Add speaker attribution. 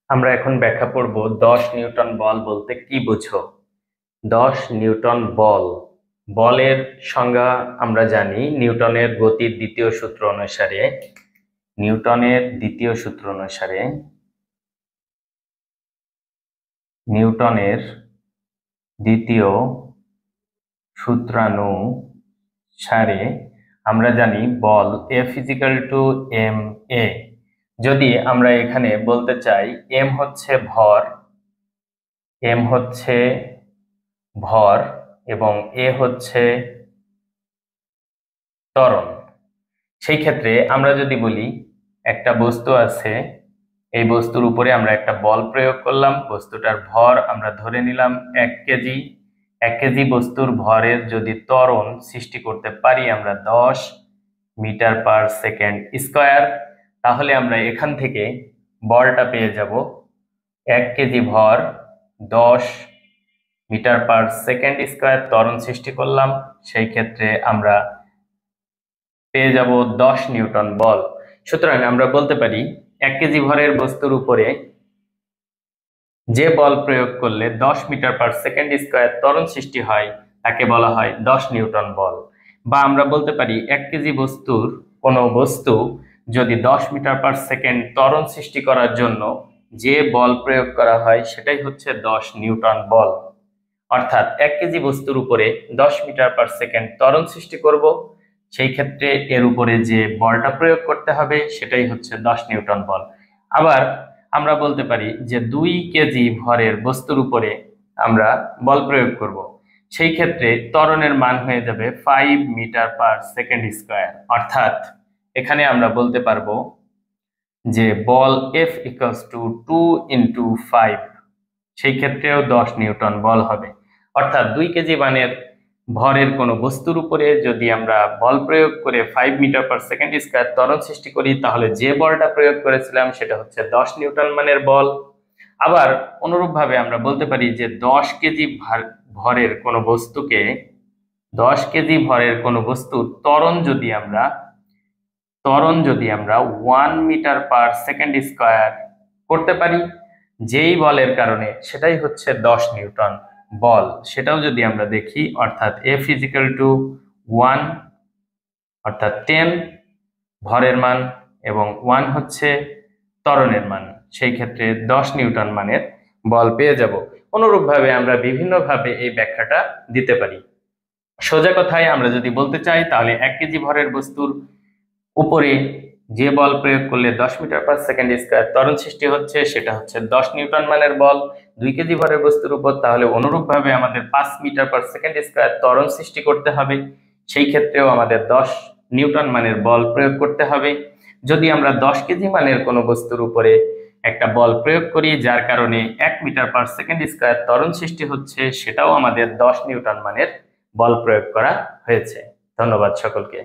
Speaker 1: আমরা এখন ব্যাখ্যা করব 10 নিউটন বল বলতে কি বুঝো। 10 নিউটন বল, বলের সংজ্ঞা আমরা জানি নিউটনের গতির দ্বিতীয় সূত্র অনুসারে। নিউটনের দ্বিতীয় সূত্র অনুসারে নিউটনের দ্বিতীয় সূত্রানুসারে আমরা জানি বল F = ma। যদি আমরা এখানে বলতে চাই m হচ্ছে ভর এবং a হচ্ছে ত্বরণ, সেই ক্ষেত্রে আমরা যদি বলি একটা বস্তু আছে, এই বস্তুর উপরে আমরা একটা বল প্রয়োগ করলাম, বস্তুটার ভর আমরা ধরে নিলাম 1 কেজি। 1 কেজি বস্তুর ভরের যদি ত্বরণ সৃষ্টি করতে পারি আমরা 10 মিটার/সেকেন্ড স্কয়ার, তাহলে আমরা এখান থেকে বলটা পেয়ে যাব 1 কেজি ভর 10 মিটার/সেকেন্ড স্কয়ার ত্বরণ সৃষ্টি করলাম, সেই ক্ষেত্রে আমরা পেয়ে যাব 10 নিউটন বল। সুতরাং আমরা বলতে পারি 1 কেজি ভরের বস্তুর উপরে যে বল প্রয়োগ করলে 10 মিটার/সেকেন্ড স্কয়ার ত্বরণ সৃষ্টি হয় তাকে বলা হয় 10 নিউটন বল। বা আমরা বলতে পারি 1 কেজি কোনো বস্তু যদি 10 মিটার/সেকেন্ড ত্বরণ সৃষ্টি করার জন্য যে বল প্রয়োগ করা হয় সেটাই হচ্ছে 10 নিউটন বল। অর্থাৎ 1 কেজি বস্তুর উপরে 10 মিটার/সেকেন্ড ত্বরণ সৃষ্টি করব, সেই ক্ষেত্রে এর উপরে যে বলটা প্রয়োগ করতে হবে সেটাই হচ্ছে 10 নিউটন বল। আবার আমরা বলতে পারি যে 2 কেজি ভরের বস্তুর উপরে আমরা বল প্রয়োগ করব, সেই ক্ষেত্রে ত্বরণের মান হয়ে যাবে 5 মিটার/সেকেন্ড স্কয়ার। অর্থাৎ এখানে আমরা বলতে পারবো যে বল F = 2 × 5, সেই ক্ষেত্রেও 10 নিউটন বল হবে। অর্থাৎ 2 কেজি মানের ভরের কোনো বস্তুর উপরে যদি আমরা বল প্রয়োগ করে 5 মিটার/সেকেন্ড স্কয়ার ত্বরণ সৃষ্টি করি, তাহলে যে বলটা প্রয়োগ করেছিলাম সেটা হচ্ছে 10 নিউটন মানের বল। আবার অনুরূপভাবে আমরা বলতে পারি যে 10 কেজি ভরের কোনো বস্তুকে 10 কেজি ভরের কোনো বস্তুর ত্বরণ যদি আমরা 1 মিটার/সেকেন্ড স্কয়ার করতে পারি, যেই বলের কারণে সেটাই হচ্ছে 10 নিউটন বল, সেটাও যদি আমরা দেখি, অর্থাৎ F = 1 অর্থাৎ 10 ভরের মান এবং 1 হচ্ছে ত্বরণের মান, সেই ক্ষেত্রে 10 নিউটন মানের বল পেয়ে যাব। অনুরূপভাবে আমরা বিভিন্নভাবে এই ব্যাখ্যাটা দিতে পারি। সোজা কথায় আমরা যদি বলতে চাই তাহলে 1 কেজি ভরের বস্তুর উপরে যে বল প্রয়োগ করলে 10 মিটার/সেকেন্ড স্কয়ার ত্বরণ সৃষ্টি হচ্ছে সেটা হচ্ছে 10 নিউটন মানের বল। 2 কেজি ভরের বস্তুর উপর তাহলে অনুরূপভাবে আমাদের 5 মিটার/সেকেন্ড স্কয়ার ত্বরণ সৃষ্টি করতে হবে, সেই ক্ষেত্রেও আমাদের 10 নিউটন মানের বল প্রয়োগ করতে হবে। যদি আমরা 10 কেজি মানের কোনো বস্তুর উপরে একটা বল প্রয়োগ করি যার কারণে 1 মিটার/সেকেন্ড স্কয়ার ত্বরণ সৃষ্টি হচ্ছে, সেটাও আমাদের 10 নিউটন মানের বল প্রয়োগ করা হয়েছে। ধন্যবাদ সকলকে।